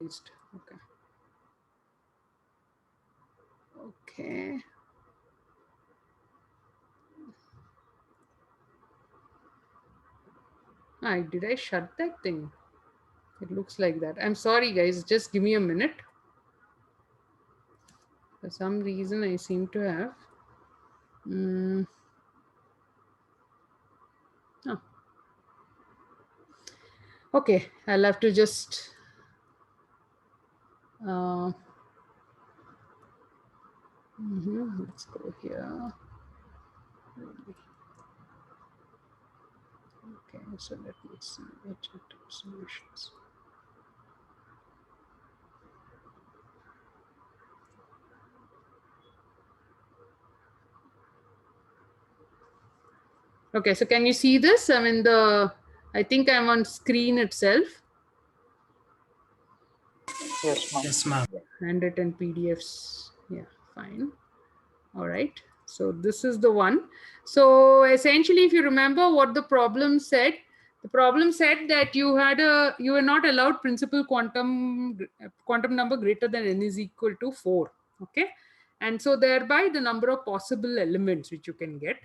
Okay. Okay. Did I shut that thing? It looks like that. I'm sorry, guys. Just give me a minute. For some reason, I seem to have. Oh. Okay, I'll have to just. Let's go here. Okay, so let me see. HTTP solutions. Okay, so can you see this? I mean, I think I'm on screen itself. Yes, ma'am. Yes, ma'am. Handwritten PDFs. Yeah, fine. All right. So this is the one. So essentially, if you remember what the problem said, the problem said that you were not allowed principal quantum number greater than n is equal to 4. Okay. And so thereby the number of possible elements which you can get.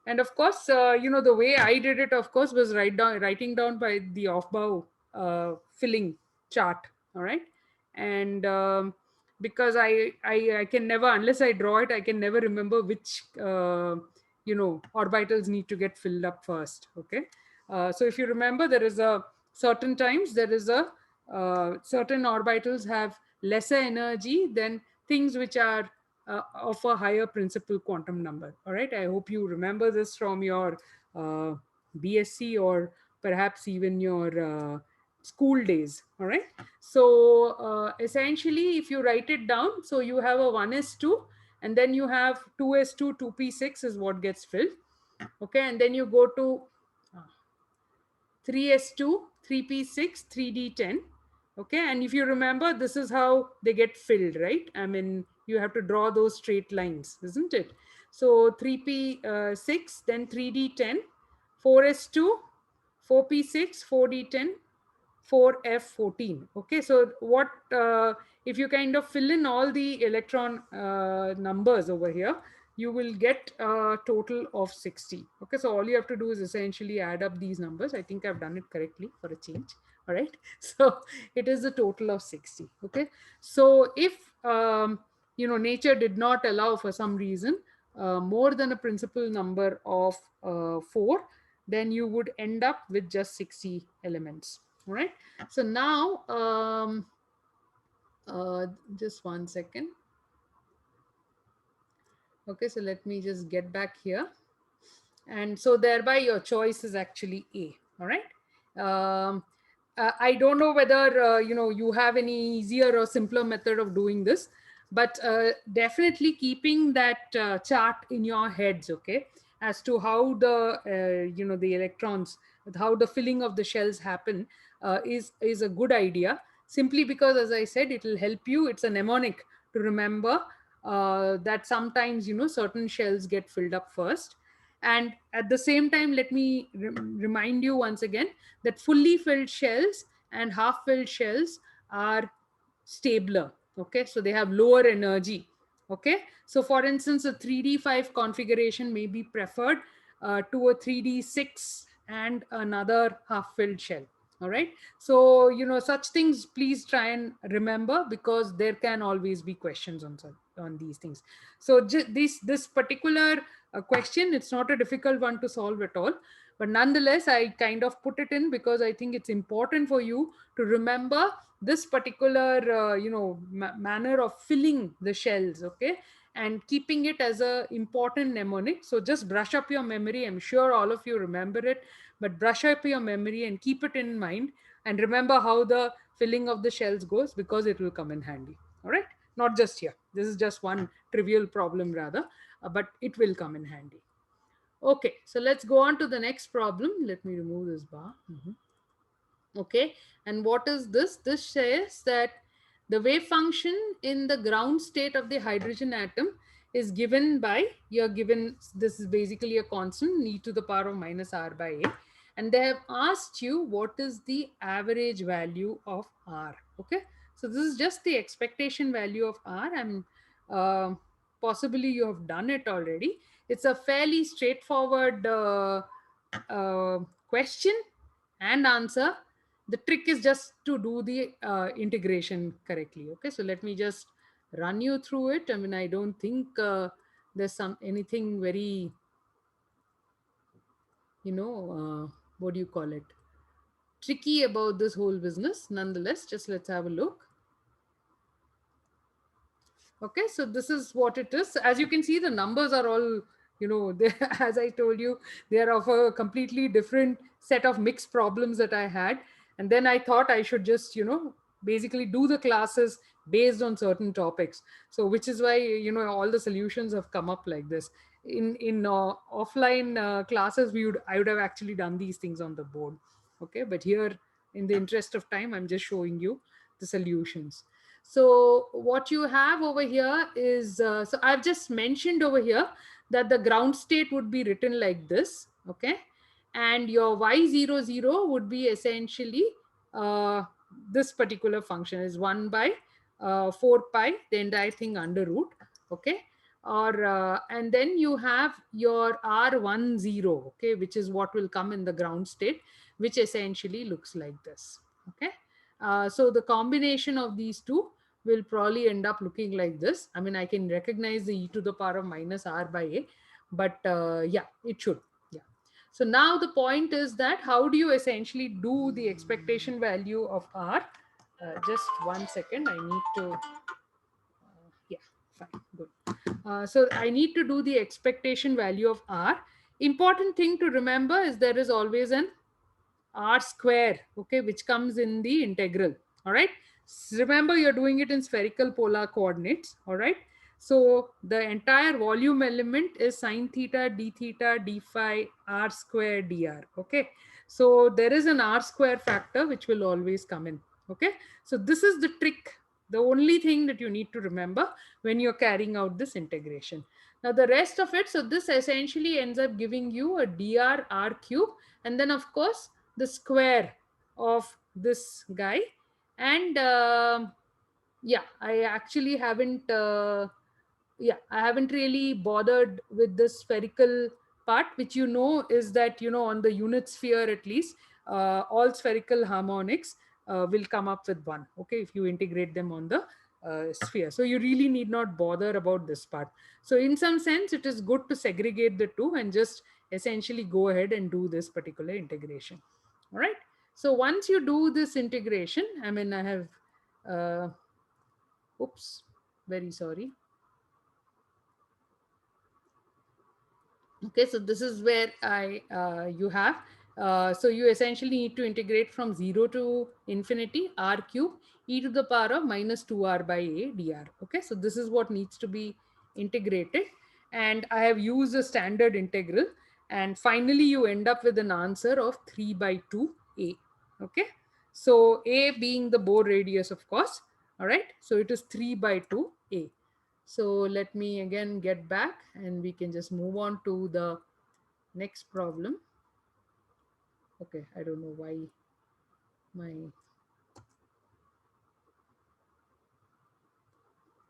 And of course, the way I did it, of course, was writing down by the Aufbau filling chart. All right. And because I can never, unless I draw it, I can never remember which orbitals need to get filled up first. Okay. So if you remember, there is a certain times there is a certain orbitals have lesser energy than things which are of a higher principal quantum number. All right. I hope you remember this from your BSc or perhaps even your school days. All right. So essentially, if you write it down, so you have a 1s2, and then you have 2s2, 2p6 is what gets filled. Okay. And then you go to 3s2, 3p6, 3d10. Okay. And if you remember, this is how they get filled, right? I mean, you have to draw those straight lines, isn't it? So 3p6, then 3d10, 4s2, 4p6, 4d10, 4f14. Okay, so what if you kind of fill in all the electron numbers over here, you will get a total of 60. Okay, so all you have to do is essentially add up these numbers. I think I've done it correctly for a change. All right, so it is a total of 60. Okay, so if nature did not allow for some reason more than a principal number of 4, then you would end up with just 60 elements. All right. So now, just one second. Okay, so let me just get back here. And so thereby your choice is actually A. All right. I don't know whether you have any easier or simpler method of doing this, but definitely keeping that chart in your heads, okay, as to how the electrons, how the filling of the shells happen, is a good idea. Simply because, as I said, it will help you. It's a mnemonic to remember that sometimes certain shells get filled up first. And at the same time, let me remind you once again that fully filled shells and half filled shells are stabler. Okay, so they have lower energy. Okay, so for instance, a 3d5 configuration may be preferred to a 3d6 and another half filled shell. All right, so such things please try and remember, because there can always be questions on these things. So this particular question, it's not a difficult one to solve at all, but nonetheless I kind of put it in because I think it's important for you to remember this particular manner of filling the shells. Okay, and keeping it as a important mnemonic. So just brush up your memory. I'm sure all of you remember it, but brush up your memory and keep it in mind, and remember how the filling of the shells goes, because it will come in handy. All right, not just here, this is just one trivial problem rather, but it will come in handy. Okay, so let's go on to the next problem. Let me remove this bar. Okay, and what is this? This says that the wave function in the ground state of the hydrogen atom is given by, you're given, this is basically a constant, e to the power of minus r by a, and they have asked you what is the average value of r. Okay, So this is just the expectation value of R. Possibly you have done it already. It's a fairly straightforward question and answer. The trick is just to do the integration correctly. Okay, so let me just run you through it. I mean, I don't think there's anything very, what do you call it, tricky about this whole business. Nonetheless, just let's have a look. Okay, so this is what it is. As you can see, the numbers are all, they, as I told you, they are of a completely different set of mixed problems that I had. And then I thought I should just, basically do the classes based on certain topics. So which is why, all the solutions have come up like this. In offline classes, I would have actually done these things on the board. Okay, but here, in the interest of time, I'm just showing you the solutions. So what you have over here is, so I've just mentioned over here that the ground state would be written like this, okay? And your y00 would be essentially uh, this particular function is 1 by 4 pi, the entire thing under root, okay? Or and then you have your r10, okay, which is what will come in the ground state, which essentially looks like this, okay? So the combination of these two will probably end up looking like this. I mean, I can recognize the e to the power of minus r by a, but yeah, it should. Yeah. So now the point is that how do you essentially do the expectation value of r? Just 1 second. I need to. Yeah, fine, good. So I need to do the expectation value of r. Important thing to remember is there is always an r square, okay, which comes in the integral. All right, remember you're doing it in spherical polar coordinates. All right, so the entire volume element is sine theta d theta d phi r square dr. Okay, so there is an r square factor which will always come in. Okay, so this is the trick, the only thing that you need to remember when you're carrying out this integration. Now the rest of it, so this essentially ends up giving you a dr r cube, and then of course the square of this guy. And yeah, I haven't really bothered with the spherical part, which is that on the unit sphere at least, all spherical harmonics will come up with one, okay, if you integrate them on the sphere. So you really need not bother about this part. So in some sense it is good to segregate the two and just essentially go ahead and do this particular integration. All right, so once you do this integration, I mean, I have oops, very sorry. Okay, so this is where you have, so you essentially need to integrate from 0 to infinity r cube e to the power of minus 2r by a dr. Okay, so this is what needs to be integrated, and I have used a standard integral, and finally you end up with an answer of 3 by 2 a. Okay, so a being the Bohr radius, of course. All right, so it is 3 by 2 a. So let me again get back and we can just move on to the next problem. Okay, I don't know why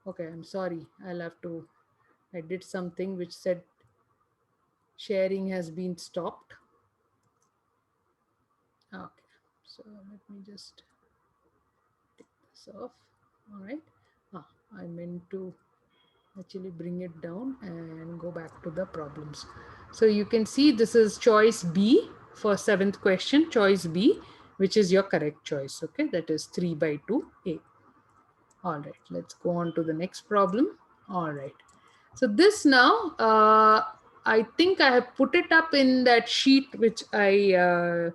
okay, I'm sorry. I did something which said sharing has been stopped. Okay, so let me just take this off. All right. I meant to actually bring it down and go back to the problems. So you can see this is choice B for 7th question, choice B, which is your correct choice. Okay, that is 3 by 2 A. All right, let's go on to the next problem. All right, so this now, I think I have put it up in that sheet which I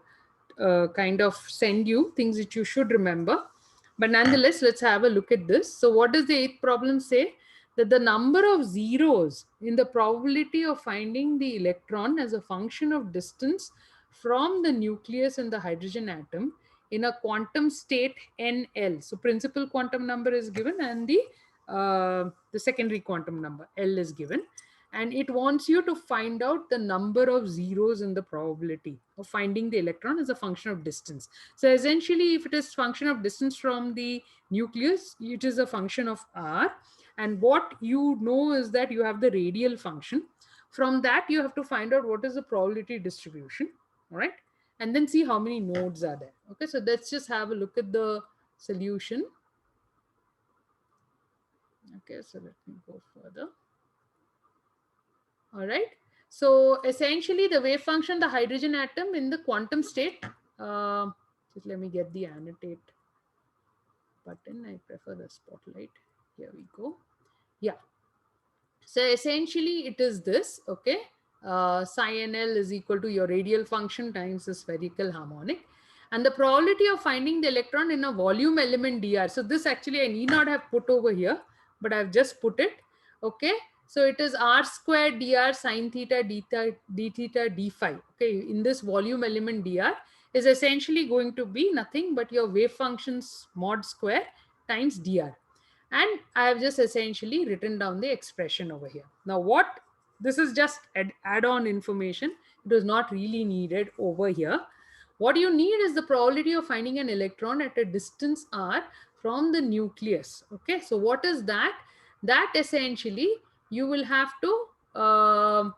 kind of send you, things that you should remember. But nonetheless, let's have a look at this. So what does the 8th problem say? That the number of zeros in the probability of finding the electron as a function of distance from the nucleus in the hydrogen atom in a quantum state NL. So principal quantum number is given and the secondary quantum number L is given. and it wants you to find out the number of zeros in the probability of finding the electron as a function of distance. So essentially, if it is function of distance from the nucleus, it is a function of r. And what you know is that you have the radial function. From that, you have to find out what is the probability distribution, all right? And then see how many nodes are there. Okay, so let's just have a look at the solution. Okay, so let me go further. All right. So essentially, the wave function, the hydrogen atom in the quantum state. Just let me get the annotate button. I prefer the spotlight. Here we go. Yeah. So essentially, it is this. Okay. Psi NL is equal to your radial function times the spherical harmonic. And the probability of finding the electron in a volume element dr. So this actually I need not have put over here, but I've just put it. Okay. So it is r squared dr sine theta d theta d phi. Okay. In this volume element dr is essentially going to be nothing but your wave functions mod square times dr. And I have just essentially written down the expression over here. Now what, this is just add-on information. It was not really needed over here. What you need is the probability of finding an electron at a distance r from the nucleus. Okay, so what is that? That essentially you will have to, uh,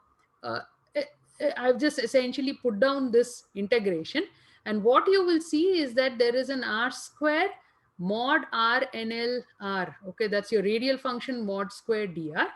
I've just essentially put down this integration. And what you will see is that there is an r square mod r nl r. Okay, that's your radial function mod square dr.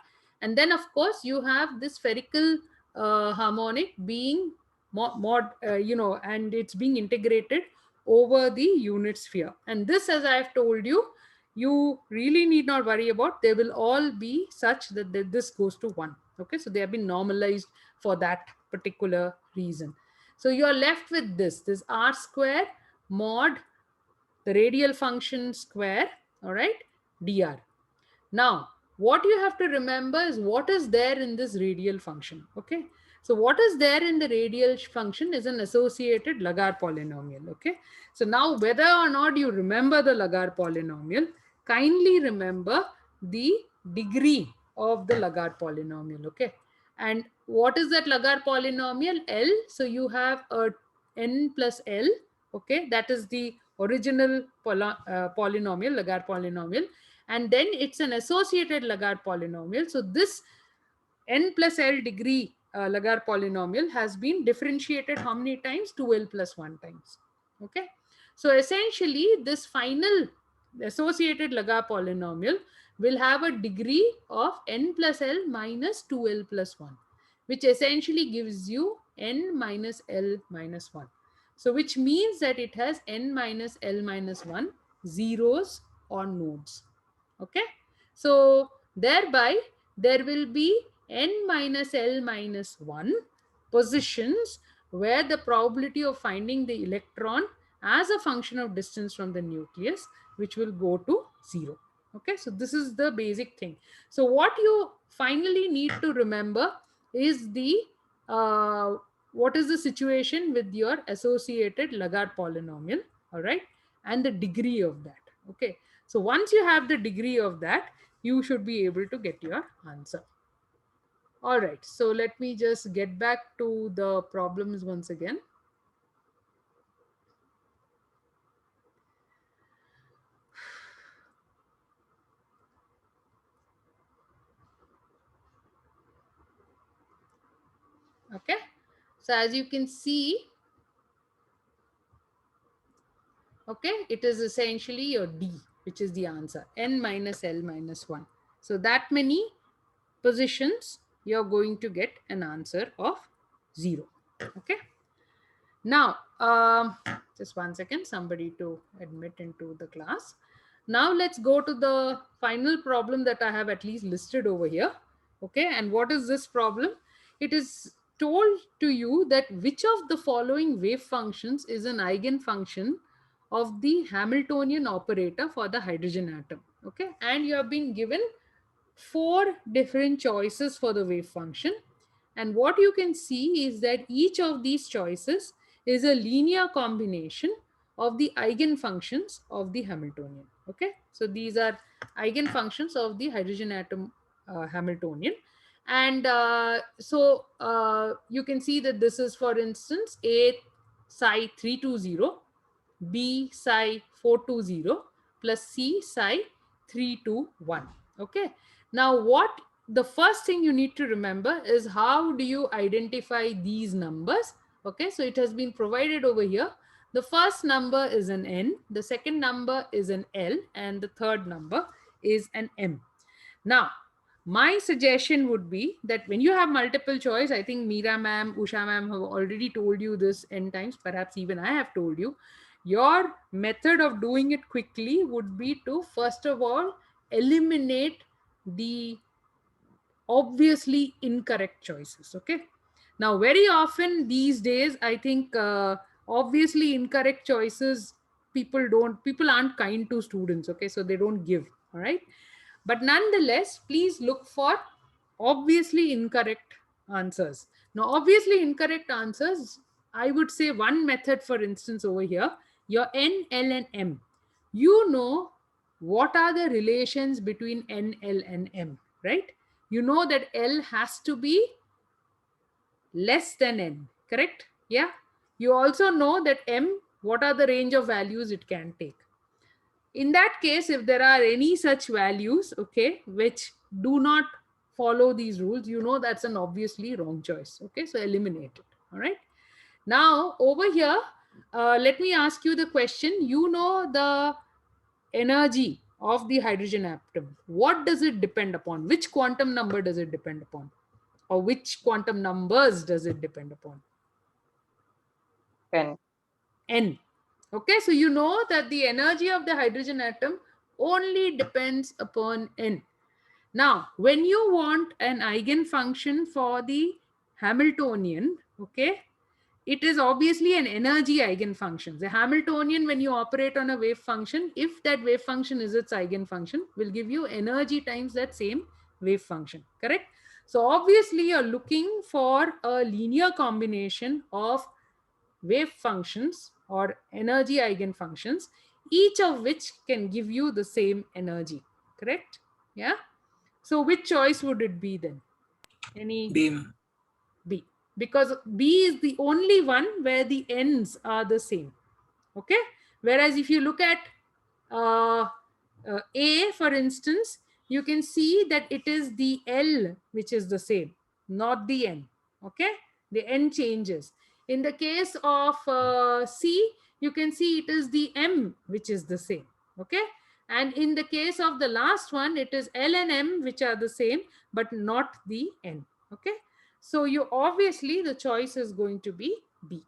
And then, of course, you have this spherical harmonic being and it's being integrated over the unit sphere. And this, as I have told you, you really need not worry about. They will all be such that this goes to 1. Okay, so they have been normalized for that particular reason. So you are left with this r square mod the radial function square, all right, dr. Now, what you have to remember is what is there in this radial function. Okay, so what is there in the radial function is an associated Lagarde polynomial. Okay, so now whether or not you remember the Lagarde polynomial, kindly remember the degree of the Lagarde polynomial. Okay, and what is that Lagarde polynomial? L. So you have a n plus L. Okay, that is the original polynomial, Lagarde polynomial, and then it's an associated Lagarde polynomial. So this n plus L degree Lagarde polynomial has been differentiated how many times? 2L plus 1 times. Okay, so essentially this final associated Lagarde polynomial will have a degree of n plus L minus 2L plus 1, which essentially gives you n minus L minus 1. So which means that it has n minus L minus 1 zeros or nodes. Okay, so thereby there will be n minus L minus 1 positions where the probability of finding the electron as a function of distance from the nucleus, which will go to 0. Okay, so this is the basic thing. So what you finally need to remember is the what is the situation with your associated Lagarde polynomial, all right, and the degree of that. Okay, so once you have the degree of that, you should be able to get your answer. All right, so let me just get back to the problems once again. Okay, so as you can see, okay, it is essentially your D, which is the answer, n minus L minus 1. So that many positions, you're going to get an answer of 0. Okay, now just 1 second, somebody to admit into the class. Now let's go to the final problem that I have at least listed over here. Okay, and what is this problem? It is told to you that which of the following wave functions is an eigenfunction of the Hamiltonian operator for the hydrogen atom. Okay, and you have been given 4 different choices for the wave function. And what you can see is that each of these choices is a linear combination of the eigenfunctions of the Hamiltonian. Okay, so these are eigenfunctions of the hydrogen atom Hamiltonian. And you can see that this is, for instance, A psi 320, B psi 420 plus C psi 321. Okay. Now, what the first thing you need to remember is how do you identify these numbers? Okay. So it has been provided over here. The first number is an N, the second number is an L, and the third number is an M. Now, my suggestion would be that when you have multiple choice, I think Meera ma'am, Usha ma'am have already told you this n times, perhaps even I have told you, your method of doing it quickly would be to first of all eliminate the obviously incorrect choices. Okay. Now, very often these days, I think obviously incorrect choices, people aren't kind to students. Okay. So they don't give. All right. But nonetheless, please look for obviously incorrect answers. Now, obviously incorrect answers, I would say one method, for instance, over here, your N, L, and M. You know what are the relations between N, L, and M, right? You know that L has to be less than N, correct? Yeah. You also know that M, what are the range of values it can take. In that case, if there are any such values, okay, which do not follow these rules, you know that's an obviously wrong choice. Okay, so eliminate it. All right. Now, over here, let me ask you the question. You know the energy of the hydrogen atom. What does it depend upon? Which quantum number does it depend upon? Or which quantum numbers does it depend upon? N. N. Okay, so you know that the energy of the hydrogen atom only depends upon N. Now, when you want an eigenfunction for the Hamiltonian, okay, it is obviously an energy eigenfunction. The Hamiltonian, when you operate on a wave function, if that wave function is its eigenfunction, will give you energy times that same wave function, correct? So obviously you're looking for a linear combination of wave functions or energy eigenfunctions, each of which can give you the same energy, correct? Yeah. So which choice would it be then? Any? Beam. B. Because B is the only one where the ends are the same. Okay. Whereas if you look at uh, A, for instance, you can see that it is the L which is the same, not the N. Okay. The N changes. In the case of C, you can see it is the M which is the same. Okay. And in the case of the last one, it is L and M which are the same, but not the N. Okay. So you obviously the choice is going to be B.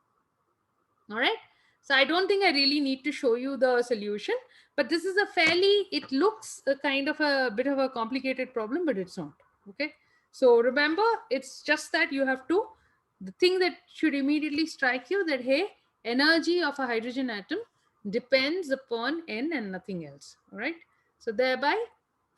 All right. So I don't think I really need to show you the solution, but this is a fairly, it looks a kind of a bit of a complicated problem, but it's not. Okay. So remember, it's just that you have to, the thing that should immediately strike you that, hey, energy of a hydrogen atom depends upon N and nothing else. All right. So thereby,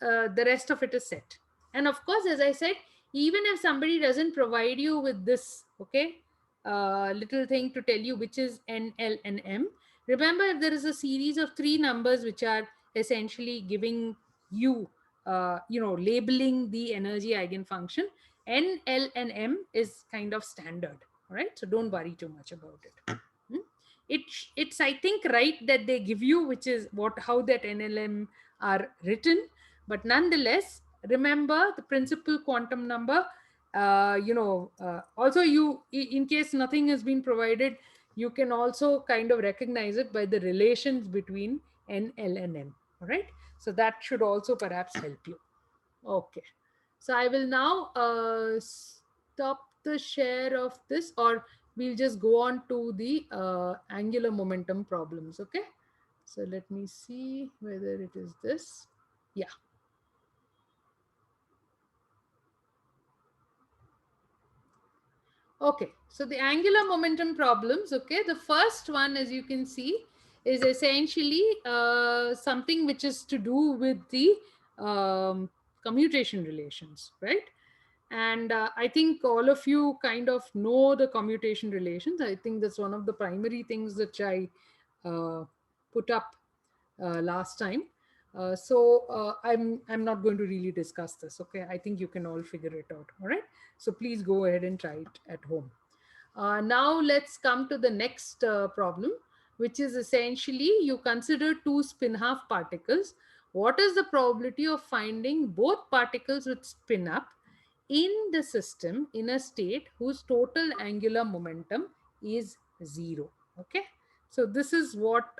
the rest of it is set. And of course, as I said, even if somebody doesn't provide you with this, okay, little thing to tell you which is N, L, and M. Remember, if there is a series of three numbers which are essentially giving you, labeling the energy eigenfunction, N, L, and M is kind of standard. All right, so don't worry too much about it. Hmm? It's I think right that they give you, which is what how that NLM are written, but nonetheless, remember the principal quantum number. Also you, in case nothing has been provided, you can also kind of recognize it by the relations between N, L, and M. All right, so that should also perhaps help you. Okay, so I will now stop the share of this, or we'll just go on to the angular momentum problems. Okay, so let me see whether it is this. Yeah. Okay, so the angular momentum problems, okay, the first one, as you can see, is essentially something which is to do with the commutation relations, right? And I think all of you kind of know the commutation relations. I think that's one of the primary things that I put up last time. I'm not going to really discuss this. Okay, I think you can all figure it out. All right. So please go ahead and try it at home. Now let's come to the next problem, which is essentially you consider two spin half particles. What is the probability of finding both particles with spin up in the system in a state whose total angular momentum is zero? Okay, so this is what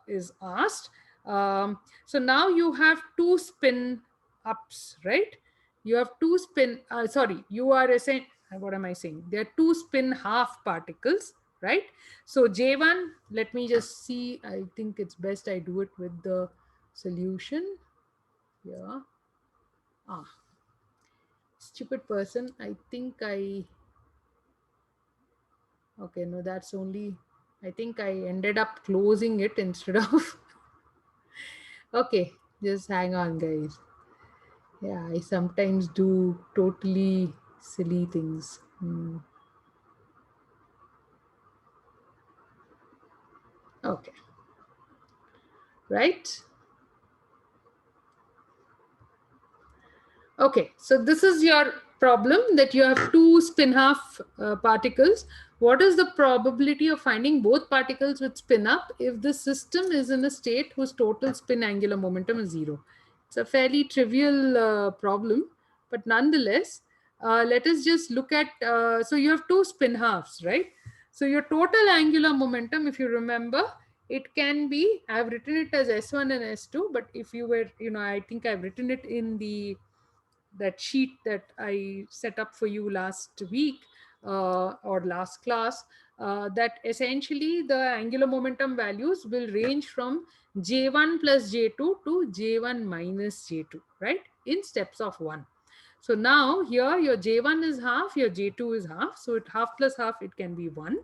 is asked. So now you have two spin ups, right? You have two spin, sorry, you are saying, what am I saying? There are two spin half particles, right? So J1, let me just see. I think it's best I do it with the solution. Yeah. Ah, stupid person. I think okay, no, that's only, I think I ended up closing it instead of, okay, just hang on, guys. Yeah, I sometimes do totally silly things. Okay, right? Okay, so this is your problem that you have two spin half particles. What is the probability of finding both particles with spin up if the system is in a state whose total spin angular momentum is zero? It's a fairly trivial problem, but nonetheless, let us just look at, so you have two spin halves, right? So your total angular momentum, if you remember, it can be, I've written it as S1 and S2, but if you were, I think I've written it in the that sheet that I set up for you last week or last class, that essentially the angular momentum values will range from J1 plus J2 to J1 minus J2, right? In steps of one. So now here your J1 is half, your J2 is half. So it half plus half, it can be 1,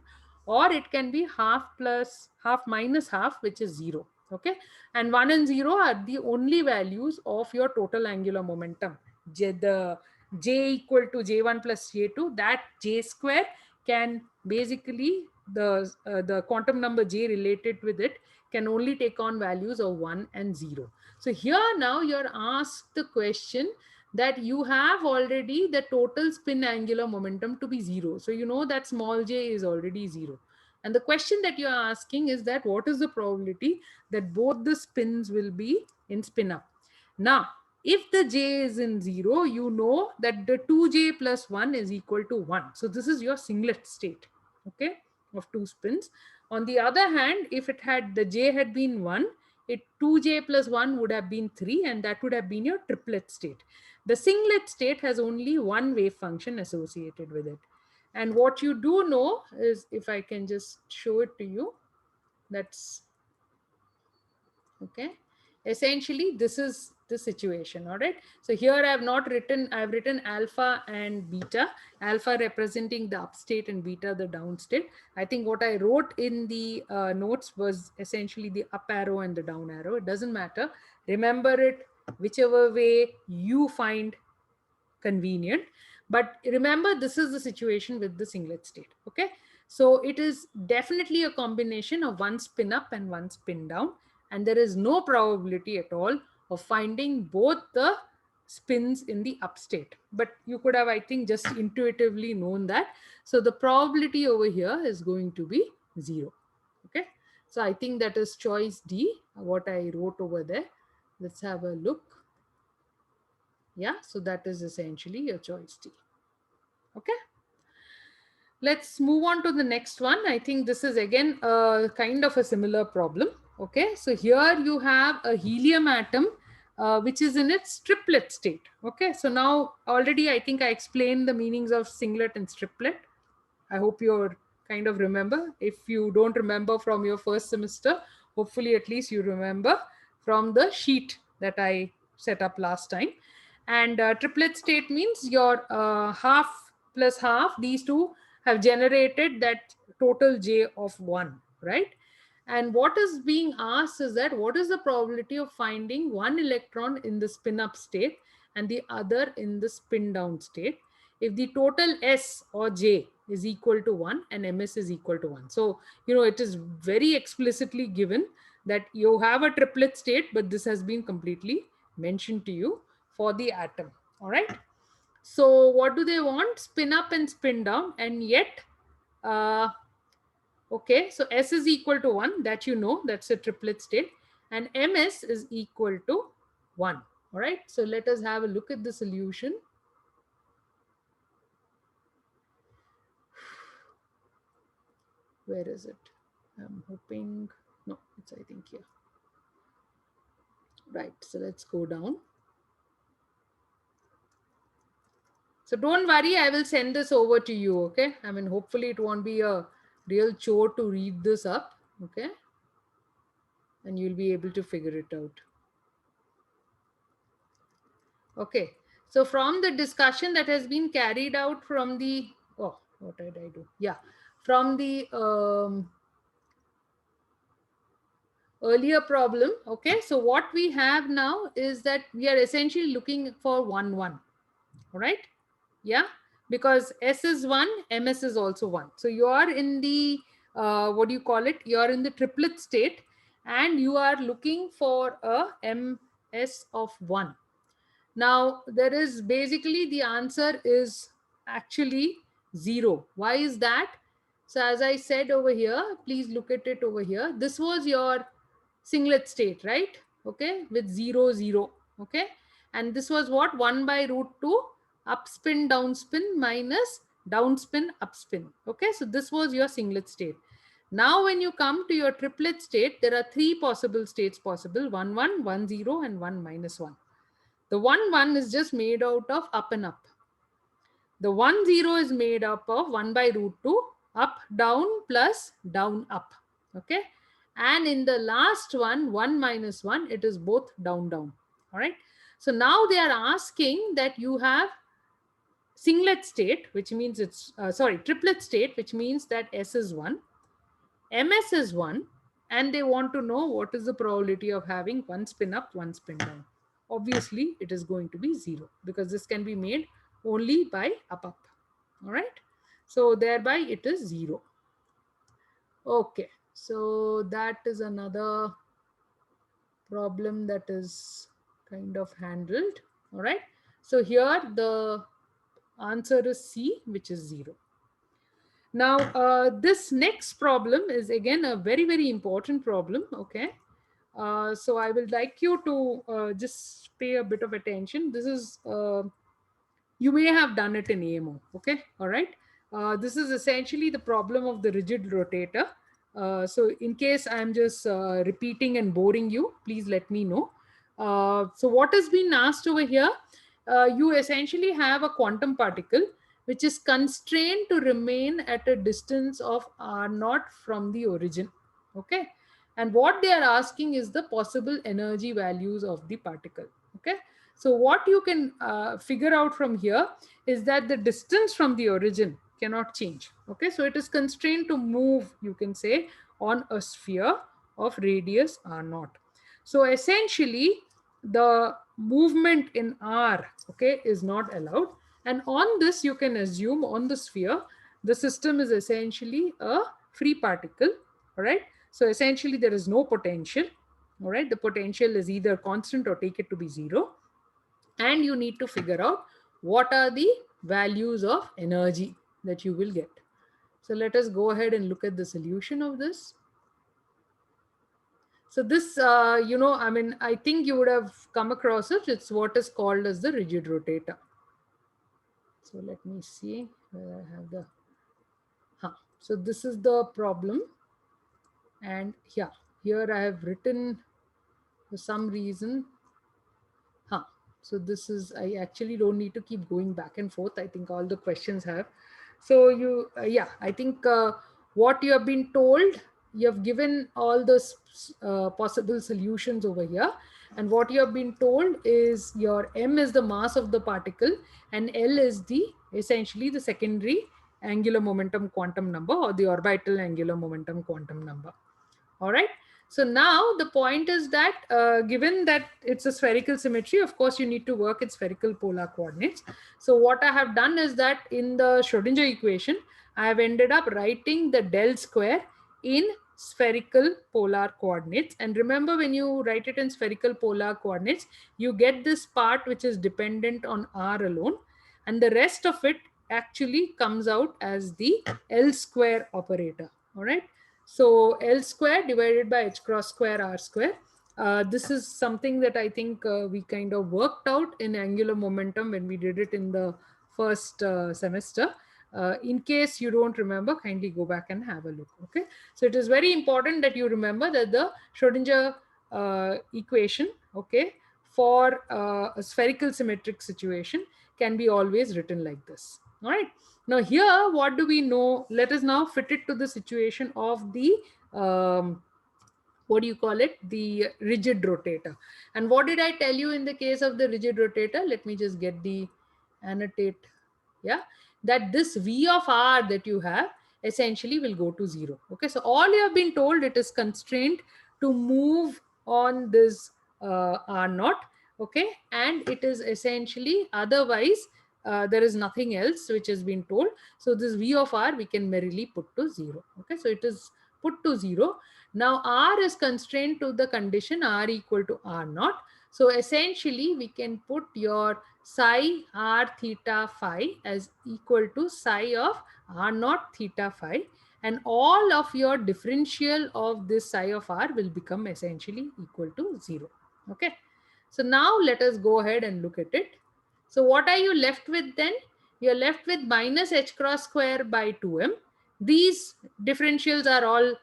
or it can be half plus half minus half, which is 0. Okay. And 1 and 0 are the only values of your total angular momentum. The J equal to J1 plus J2, that J square can basically, the quantum number J related with it can only take on values of 1 and 0. So here now you're asked the question that you have already the total spin angular momentum to be zero. So you know that small j is already zero. And the question that you are asking is that what is the probability that both the spins will be in spin up? Now, if the j is in zero, you know that the 2j plus 1 is equal to 1. So this is your singlet state, okay, of two spins. On the other hand, if it had the j had been 1, it 2j plus 1 would have been 3, and that would have been your triplet state. The singlet state has only one wave function associated with it. And what you do know is, if I can just show it to you, that's okay. Essentially, this is the situation. All right. So here I've written alpha and beta, alpha representing the up state and beta the down state. I think what I wrote in the notes was essentially the up arrow and the down arrow. It doesn't matter. Remember it whichever way you find convenient. But remember, this is the situation with the singlet state. Okay. So it is definitely a combination of one spin up and one spin down. And there is no probability at all of finding both the spins in the up state. But you could have, I think, just intuitively known that. So the probability over here is going to be 0. Okay. So I think that is choice D, what I wrote over there. Let's have a look. Yeah, so that is essentially your choice D. Okay. Let's move on to the next one. I think this is again kind of a similar problem. Okay, so here you have a helium atom which is in its triplet state. Okay, so now already I think I explained the meanings of singlet and triplet. I hope you're kind of remember. If you don't remember from your first semester, hopefully at least you remember from the sheet that I set up last time. And triplet state means your half plus half, these two have generated that total j of 1, right? And what is being asked is that what is the probability of finding one electron in the spin up state and the other in the spin down state if the total S or J is equal to 1 and MS is equal to 1. So, it is very explicitly given that you have a triplet state, but this has been completely mentioned to you for the atom. All right. So what do they want? Spin up and spin down, and yet, okay, so S is equal to 1, that you know, that's a triplet state, and MS is equal to 1. All right, so let us have a look at the solution. Where is it? I'm hoping, no, it's I think here. Right, so let's go down. So don't worry, I will send this over to you, okay? I mean, hopefully it won't be a real chore to read this up, okay? And you'll be able to figure it out. Okay, so from the discussion that has been carried out from the, oh, what did I do? Yeah, from the earlier problem, okay? So what we have now is that we are essentially looking for 1, 1, all right? Yeah, because S is 1, MS is also 1. So you are in the, what do you call it? You are in the triplet state and you are looking for a MS of 1. Now, there is basically the answer is actually 0. Why is that? So as I said over here, please look at it over here. This was your singlet state, right? Okay, with 0, 0. Okay, and this was what? 1 by root 2 upspin, downspin minus downspin, upspin. Okay, so this was your singlet state. Now, when you come to your triplet state, there are 3 possible states possible: 1, 1, 1, 0, and 1 minus 1. The 1, 1 is just made out of up and up. The 1, 0 is made up of 1 by root 2, up, down, plus down, up. Okay. And in the last one, 1 minus 1, it is both down, down. All right. So now they are asking that you have singlet state, which means it's, triplet state, which means that S is 1, MS is 1, and they want to know what is the probability of having 1 spin up, 1 spin down. Obviously, it is going to be 0 because this can be made only by up, up. All right. So thereby it is 0. Okay. So that is another problem that is kind of handled. All right. So here the answer is C, which is 0. Now, this next problem is again a very, very important problem. Okay. So I will like you to just pay a bit of attention. This is, you may have done it in AMO. Okay. All right. This is essentially the problem of the rigid rotator. So in case I'm just repeating and boring you, please let me know. So what has been asked over here, you essentially have a quantum particle which is constrained to remain at a distance of r naught from the origin. Okay. And what they are asking is the possible energy values of the particle. Okay. So what you can figure out from here is that the distance from the origin cannot change. Okay. So it is constrained to move, you can say, on a sphere of radius r naught. So essentially the movement in r, okay, is not allowed. And on this, you can assume on the sphere, the system is essentially a free particle. All right. So essentially there is no potential. All right. The potential is either constant or take it to be 0. And you need to figure out what are the values of energy that you will get. So let us go ahead and look at the solution of this. So this, I mean, I think you would have come across it. It's what is called as the rigid rotator. So let me see where I have the, so this is the problem. And here I have written for some reason, so this is, I actually don't need to keep going back and forth. I think all the questions have. So you, I think what you have been told, you have given all the possible solutions over here. And what you have been told is your M is the mass of the particle and L is the essentially the secondary angular momentum quantum number or the orbital angular momentum quantum number. All right. So now the point is that given that it's a spherical symmetry, of course, you need to work in spherical polar coordinates. So what I have done is that in the Schrodinger equation, I have ended up writing the del square in spherical polar coordinates. And remember, when you write it in spherical polar coordinates, you get this part which is dependent on r alone, and the rest of it actually comes out as the L square operator. All right. So L square divided by h cross square r square. This is something that I think we kind of worked out in angular momentum when we did it in the first semester. In case you don't remember, kindly go back and have a look. Okay. So it is very important that you remember that the Schrodinger equation, okay, for a spherical symmetric situation can be always written like this. All right. Now here, what do we know? Let us now fit it to the situation of the what do you call it, the rigid rotator. And what did I tell you in the case of the rigid rotator? Let me just get the annotate. Yeah, that this v of r that you have essentially will go to 0. Okay, so all you have been told, it is constrained to move on this r naught. Okay, and it is essentially, otherwise there is nothing else which has been told. So this v of r we can merely put to 0. Okay, so it is put to 0. Now r is constrained to the condition r equal to r naught. So essentially we can put your psi r theta phi as equal to psi of r naught theta phi, and all of your differential of this psi of r will become essentially equal to 0. Okay, so now let us go ahead and look at it. So what are you left with then? You're left with minus h cross square by 2m. These differentials are all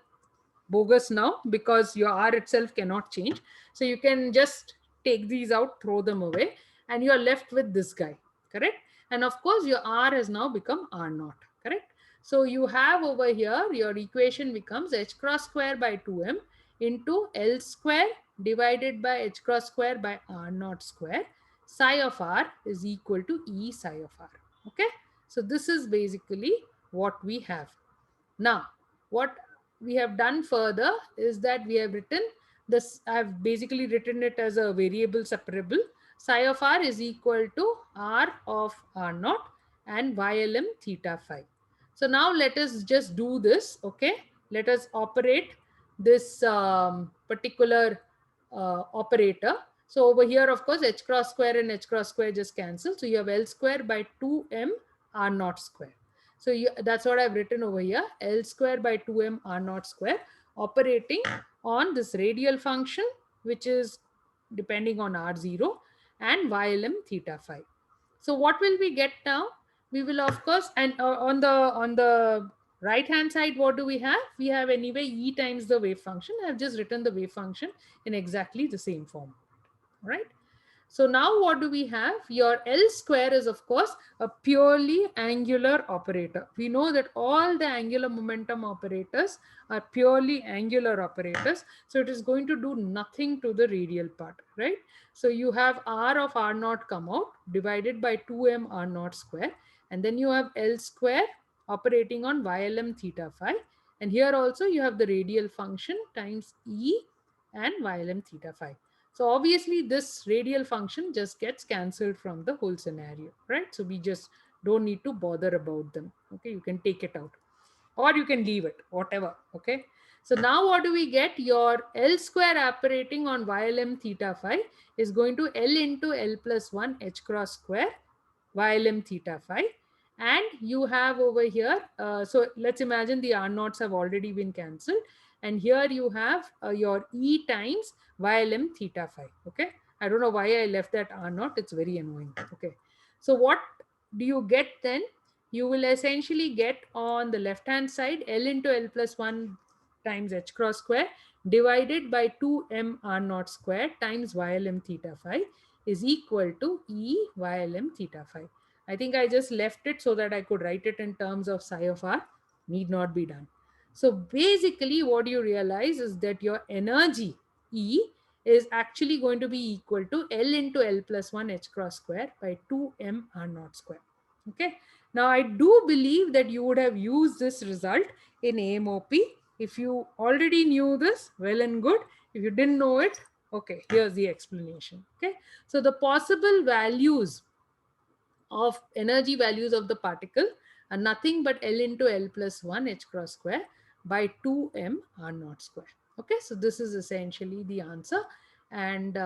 bogus now because your r itself cannot change. So you can just take these out, throw them away, and you're left with this guy, correct? And of course your r has now become r naught, correct? So you have over here, your equation becomes h cross square by 2m into L square divided by h cross square by r naught square. Psi of r is equal to E psi of r. Okay, so this is basically what we have. Now, what we have done further is that we have written this, I've basically written it as a variable separable. Psi of r is equal to r of r naught and ylm theta phi. So now let us just do this. Okay, let us operate this particular operator. So over here, of course, h cross square and h cross square just cancel. So you have L square by 2m r naught square. So that's what I've written over here, L square by 2m r naught square operating on this radial function, which is depending on r0 and ylm theta phi. So what will we get now? We will of course, and on the right hand side, what do we have? We have anyway E times the wave function. I've just written the wave function in exactly the same form, right? So now what do we have? Your L square is of course a purely angular operator. We know that all the angular momentum operators are purely angular operators. So it is going to do nothing to the radial part, right? So you have R of R naught come out divided by 2m R naught square. And then you have L square operating on ylm theta phi. And here also you have the radial function times E and ylm theta phi. So obviously this radial function just gets cancelled from the whole scenario, right? So we just don't need to bother about them. Okay, you can take it out or you can leave it, whatever. Okay. So now what do we get? Your L square operating on ylm theta phi is going to L into L plus 1 h cross square ylm theta phi. And you have over here, so let's imagine the R naughts have already been cancelled. And here you have your E times ylm theta phi. Okay. I don't know why I left that R naught. It's very annoying. Okay. So what do you get then? You will essentially get on the left hand side L into L plus 1 times h cross square divided by 2m R naught square times ylm theta phi is equal to E ylm theta phi. I think I just left it so that I could write it in terms of psi of r. Need not be done. So basically what you realize is that your energy E is actually going to be equal to L into L plus 1 h cross square by 2m r naught square. Okay. Now I do believe that you would have used this result in AMOP. If you already knew this, well and good. If you didn't know it, okay, here's the explanation. Okay. So the possible values of energy values of the particle are nothing but L into L plus 1 h cross square by 2m r naught square. Okay, so this is essentially the answer. And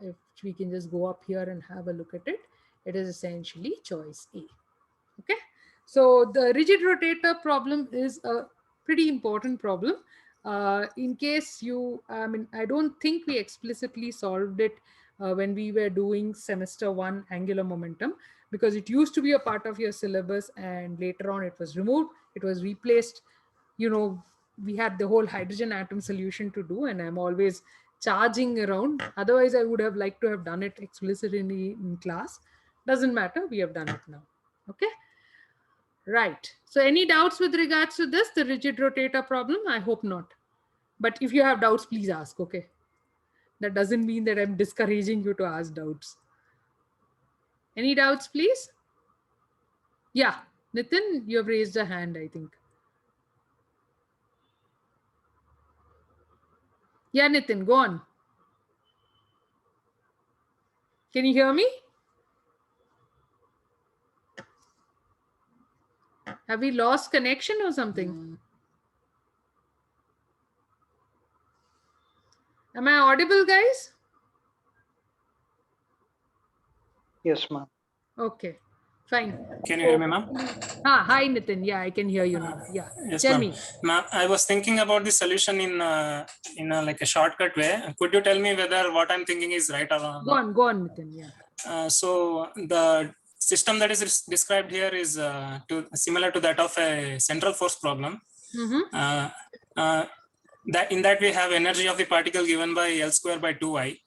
if we can just go up here and have a look at it, it is essentially choice A. Okay, so the rigid rotator problem is a pretty important problem. In case you, I mean, I don't think we explicitly solved it when we were doing semester 1 angular momentum, because it used to be a part of your syllabus and later on it was removed, it was replaced. You know, we had the whole hydrogen atom solution to do, and I'm always charging around. Otherwise, I would have liked to have done it explicitly in class. Doesn't matter, we have done it now. Okay. Right. So any doubts with regards to this, the rigid rotator problem? I hope not. But if you have doubts, please ask, okay? That doesn't mean that I'm discouraging you to ask doubts. Any doubts, please? Yeah. Nitin, you have raised a hand, I think. Yeah, Nitin, go on. Can you hear me? Have we lost connection or something? Am I audible, guys? Yes, ma'am. Okay, fine. Can you hear me, ma'am? Hi, Nitin. Yeah, I can hear you now. Yeah, yes, tell ma'am. me. Ma'am, I was thinking about the solution in like a shortcut way. Could you tell me whether what I'm thinking is right or not? Go on, Nitin. Yeah. So the system that is described here is similar to that of a central force problem. That in that we have energy of the particle given by L square by 2I.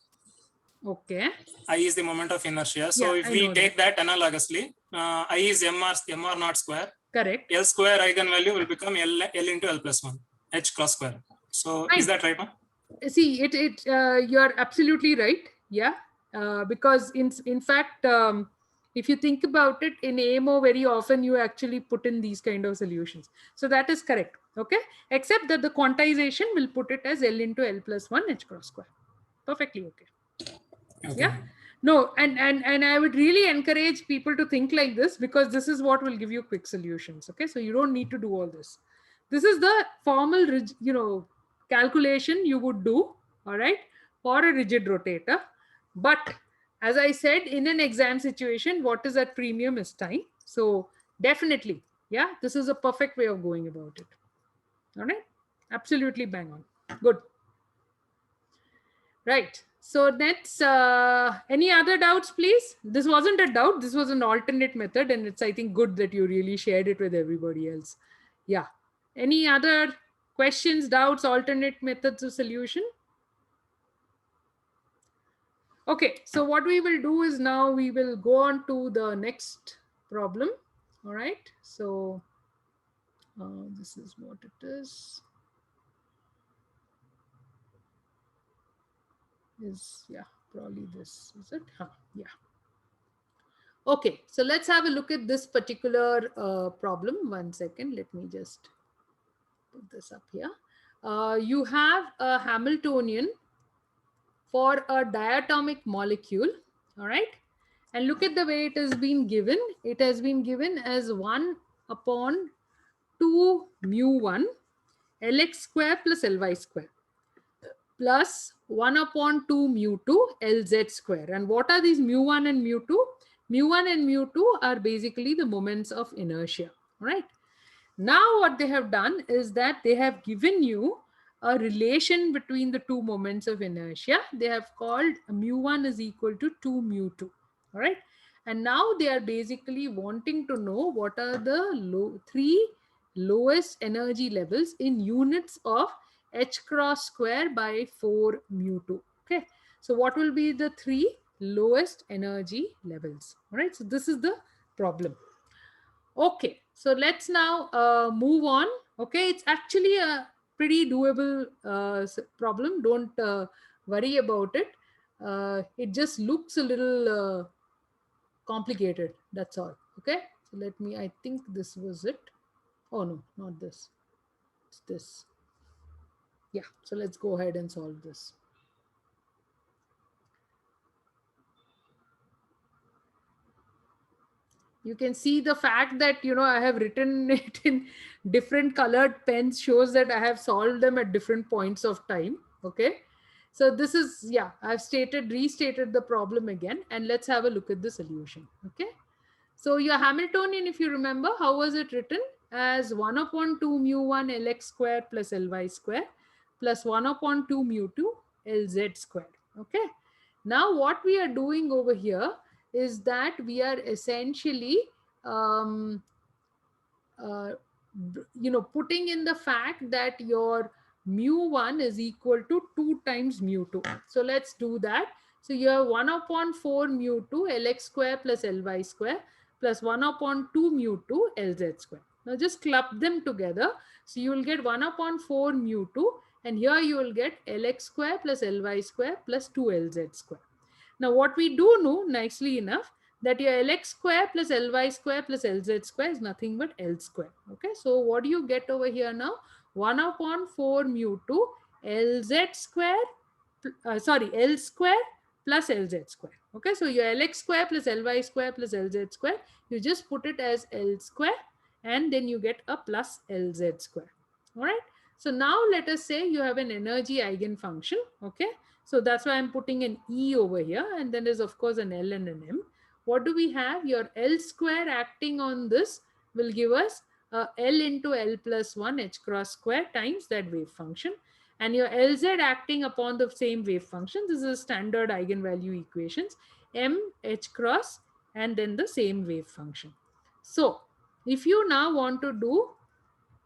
Okay. I is the moment of inertia. So if we take that analogously, I is mr naught square. Correct. L square eigenvalue will become L into L plus 1, H cross square. So is that right, ma'am? See, you're absolutely right. Yeah. Because in fact, if you think about it, in AMO, very often you actually put in these kind of solutions. So that is correct. Okay. Except that the quantization will put it as L into L plus 1 H cross square. Perfectly okay. Yeah. No, and I would really encourage people to think like this, because this is what will give you quick solutions. Okay. So you don't need to do all this. This is the formal, calculation you would do, all right, for a rigid rotator. But as I said, in an exam situation, what is at premium is time. So definitely, yeah, this is a perfect way of going about it. All right. Absolutely bang on. Good. Right. So that's any other doubts, please? This wasn't a doubt. This was an alternate method. And it's, I think, good that you really shared it with everybody else. Yeah. Any other questions, doubts, alternate methods of solution? Okay. So what we will do is now we will go on to the next problem. All right. So this is what it is. Yeah, probably this is it. Yeah. Okay, so let's have a look at this particular problem. 1 second, let me just put this up here. You have a Hamiltonian for a diatomic molecule, all right? And look at the way it has been given. It has been given as 1 upon 2 mu1 Lx square plus Ly square plus 1 upon 2 mu2 Lz square. And what are these mu1 and mu2? Mu1 and mu2 are basically the moments of inertia, right? Now what they have done is that they have given you a relation between the two moments of inertia. They have called mu1 is equal to 2 mu2, all right? And now they are basically wanting to know what are the three lowest energy levels in units of h cross square by 4 mu2. Okay, so what will be the three lowest energy levels? All right, so this is the problem. Okay, so let's now move on. Okay, it's actually a pretty doable problem. Don't worry about it. It just looks a little complicated. That's all. Okay, so let me, I think this was it. Oh no, not this. It's this. Yeah, so let's go ahead and solve this. You can see the fact that, I have written it in different colored pens shows that I have solved them at different points of time. Okay. So this is, yeah, I've restated the problem again, and let's have a look at the solution. Okay. So your Hamiltonian, if you remember, how was it written? As 1 upon 2 mu 1 Lx square plus Ly square plus 1 upon 2 mu 2 Lz square. Okay. Now what we are doing over here is that we are essentially um, uh, putting in the fact that your mu1 is equal to 2 times mu2. So let's do that. So you have 1 upon 4 mu2 Lx square plus Ly square plus 1 upon 2 mu2 Lz square. Now just club them together. So you will get 1 upon 4 mu2, and here you will get Lx square plus Ly square plus 2 Lz square. Now what we do know, nicely enough, that your Lx square plus Ly square plus Lz square is nothing but L square. Okay, so what do you get over here now? 1 upon 4 mu 2 Lz square, L square plus Lz square. Okay, so your Lx square plus Ly square plus Lz square, you just put it as L square, and then you get a plus Lz square. All right. So now let us say you have an energy eigenfunction. Okay. So that's why I'm putting an E over here, and then there's of course an L and an M. What do we have? Your L square acting on this will give us L into L plus 1 h cross square times that wave function. And your Lz acting upon the same wave function, this is standard eigenvalue equations, M h cross and then the same wave function. So if you now want to do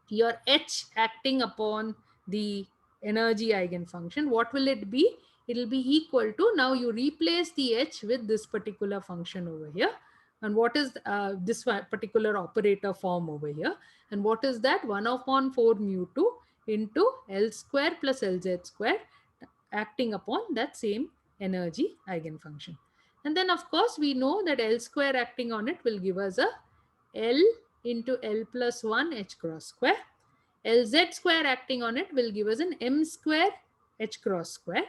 your H acting upon the energy eigenfunction, what will it be? It will be equal to, now you replace the H with this particular function over here. And what is this particular operator form over here? And what is that? 1 upon 4 mu 2 into L square plus Lz square acting upon that same energy eigenfunction. And then of course we know that L square acting on it will give us a L into L plus 1 h cross square. Lz square acting on it will give us an M square h cross square.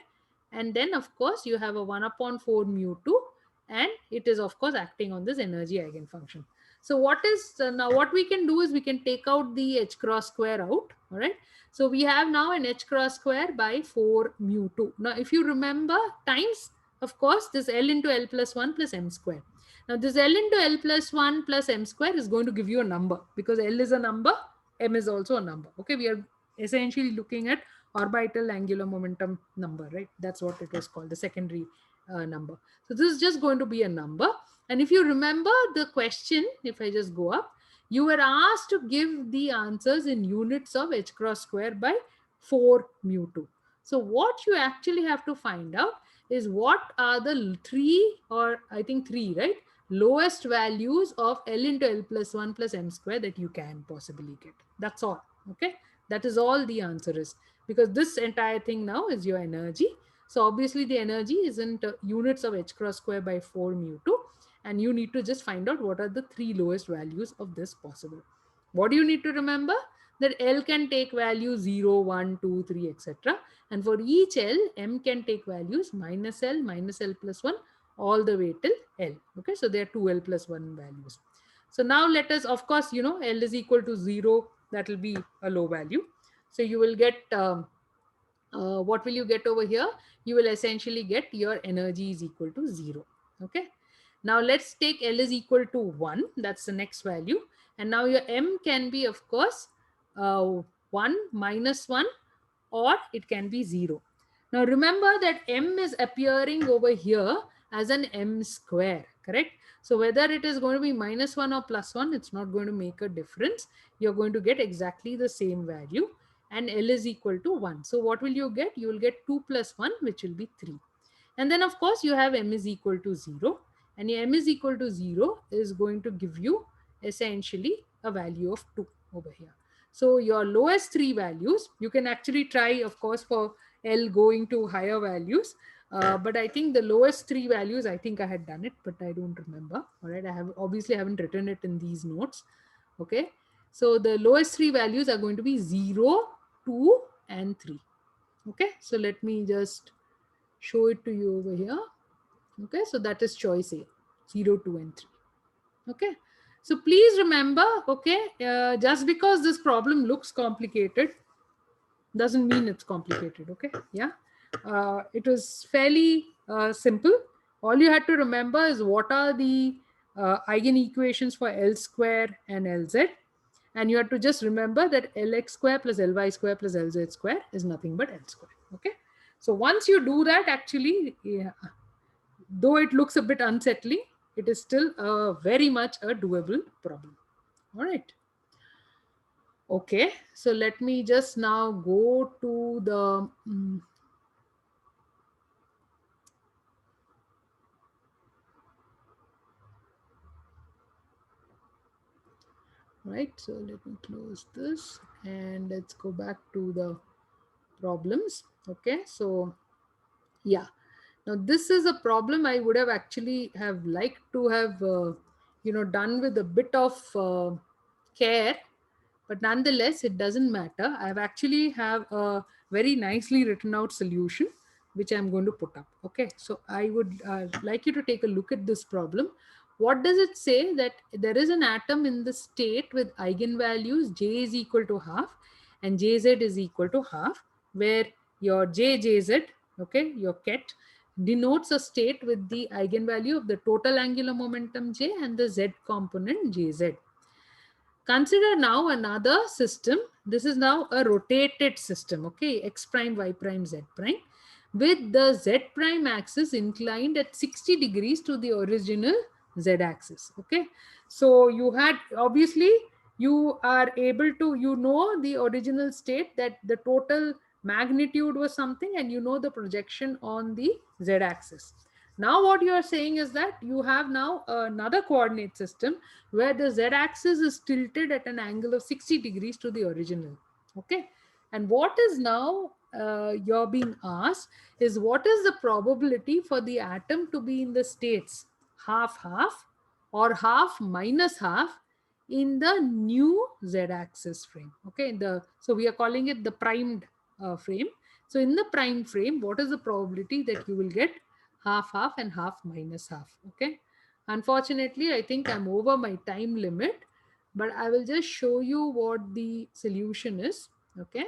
And then of course you have a 1 upon 4 mu 2, and it is of course acting on this energy eigenfunction. So what is now what we can do is we can take out the h cross square out. All right. So we have now an h cross square by 4 mu 2. Now if you remember, times of course this L into L plus 1 plus M square. Now this L into L plus 1 plus M square is going to give you a number, because L is a number, M is also a number. Okay, we are essentially looking at orbital angular momentum number, right? That's what it was called, the secondary number. So this is just going to be a number. And if you remember the question, if I just go up, you were asked to give the answers in units of h cross square by 4 mu 2. So what you actually have to find out is what are the three, or I think three, right? Lowest values of L into L plus 1 plus M square that you can possibly get. That's all. Okay. That is all the answer is, because this entire thing now is your energy. So obviously the energy isn't units of h cross square by 4 mu 2. And you need to just find out what are the three lowest values of this possible. What do you need to remember? That L can take values 0, 1, 2, 3, etc. And for each L, M can take values minus L plus 1 all the way till L. Okay, so there are 2L plus 1 values. So now let us, of course, L is equal to 0. That will be a low value. So you will get, what will you get over here? You will essentially get your energy is equal to 0. Okay. Now let's take L is equal to 1. That's the next value. And now your M can be, of course, 1 minus 1, or it can be 0. Now remember that M is appearing over here as an M square, correct? So whether it is going to be minus 1 or plus 1, it's not going to make a difference. You're going to get exactly the same value, and L is equal to 1. So what will you get? You will get 2 plus 1, which will be 3. And then of course you have M is equal to 0, and your M is equal to 0 is going to give you essentially a value of 2 over here. So your lowest three values, you can actually try, of course, for L going to higher values. But I think the lowest three values, I think I had done it, but I don't remember. All right. I have obviously haven't written it in these notes. Okay. So the lowest three values are going to be 0, 2, and 3. Okay. So let me just show it to you over here. Okay. So that is choice A, 0, 2, and 3. Okay. So please remember, okay, just because this problem looks complicated doesn't mean it's complicated. Okay, yeah, it was fairly simple. All you had to remember is what are the eigenequations for L square and Lz, and you have to just remember that Lx square plus Ly square plus Lz square is nothing but L square. Okay, so once you do that, actually, yeah, though it looks a bit unsettling, it is still very much a doable problem. All right. Okay, so let me just now go to the right. So let me close this and let's go back to the problems. Okay, so yeah, now this is a problem I would have actually have liked to have done with a bit of care, but nonetheless it doesn't matter. I've actually have a very nicely written out solution which I'm going to put up. Okay, so I would like you to take a look at this problem. What does it say? That there is an atom in the state with eigenvalues j is equal to half and jz is equal to half, where your jjz, okay, your ket, denotes a state with the eigenvalue of the total angular momentum j and the z component jz. Consider now another system. This is now a rotated system, okay, x prime, y prime, z prime, with the z prime axis inclined at 60 degrees to the original z axis. Okay, so you had, obviously you are able to, the original state, that the total magnitude was something, and the projection on the z axis. Now what you are saying is that you have now another coordinate system where the z-axis is tilted at an angle of 60 degrees to the original. Okay, and what is now you're being asked is, what is the probability for the atom to be in the states half half or half minus half in the new z-axis frame? Okay, so we are calling it the primed frame. So in the prime frame, what is the probability that you will get half half and half minus half? Okay, unfortunately, I think I'm over my time limit, but I will just show you what the solution is. Okay,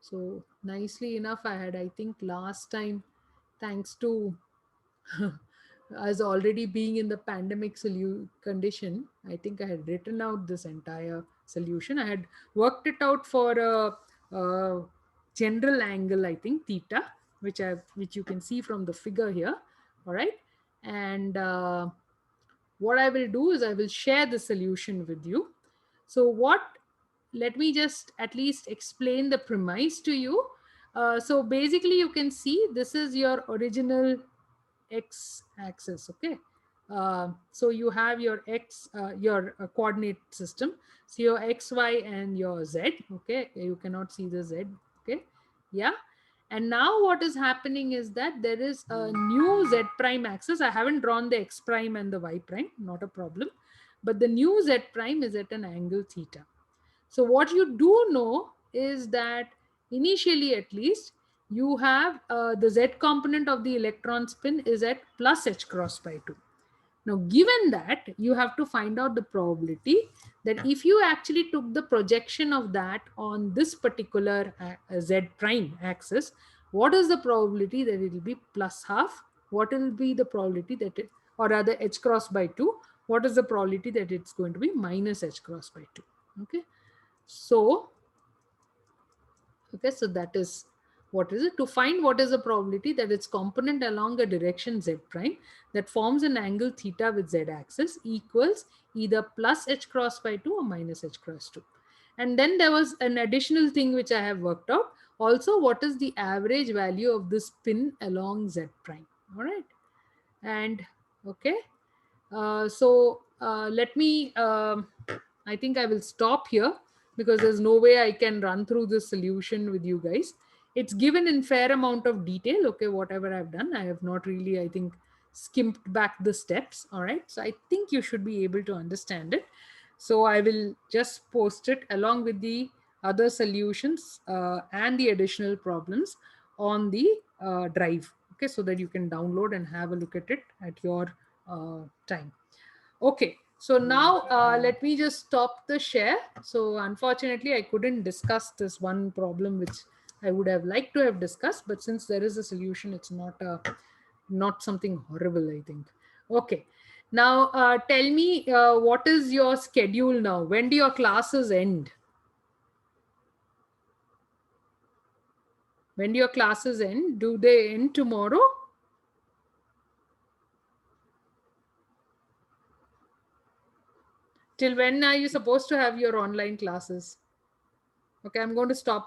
so nicely enough, I had, I think last time, thanks to as already being in the pandemic condition, I think I had written out this entire solution. I had worked it out for a general angle, I think theta, which you can see from the figure here. All right, and what I will do is I will share the solution with you. So let me just at least explain the premise to you. So basically you can see this is your original x axis. Okay, so you have your your coordinate system, so your x, y and your z. Okay, you cannot see the z. Okay, yeah, and now what is happening is that there is a new z prime axis. I haven't drawn the x prime and the y prime, not a problem, but the new z prime is at an angle theta. So what you do know is that initially, at least, you have the z component of the electron spin is at plus h cross by 2. Now, given that, you have to find out the probability that if you actually took the projection of that on this particular z prime axis, what is the probability that it will be plus half? What will be the probability that it, or rather h cross by 2, what is the probability that it's going to be minus h cross by 2? Okay, so okay, so that is, what is it? To find what is the probability that its component along a direction z prime that forms an angle theta with z axis equals either plus h cross by 2 or minus h cross 2. And then there was an additional thing which I have worked out. Also, what is the average value of this spin along z prime? All right. And okay, let me, I think I will stop here because there's no way I can run through this solution with you guys. It's given in fair amount of detail. Okay, whatever I've done, I have not really, I think, skimped back the steps. All right, so I think you should be able to understand it. So I will just post it along with the other solutions and the additional problems on the drive. Okay, so that you can download and have a look at it at your time. Okay, so now let me just stop the share. So unfortunately, I couldn't discuss this one problem which I would have liked to have discussed, but since there is a solution, it's not something horrible, I think. Okay, now tell me what is your schedule now? When do your classes end? When do your classes end? Do they end tomorrow? Till when are you supposed to have your online classes? Okay, I'm going to stop.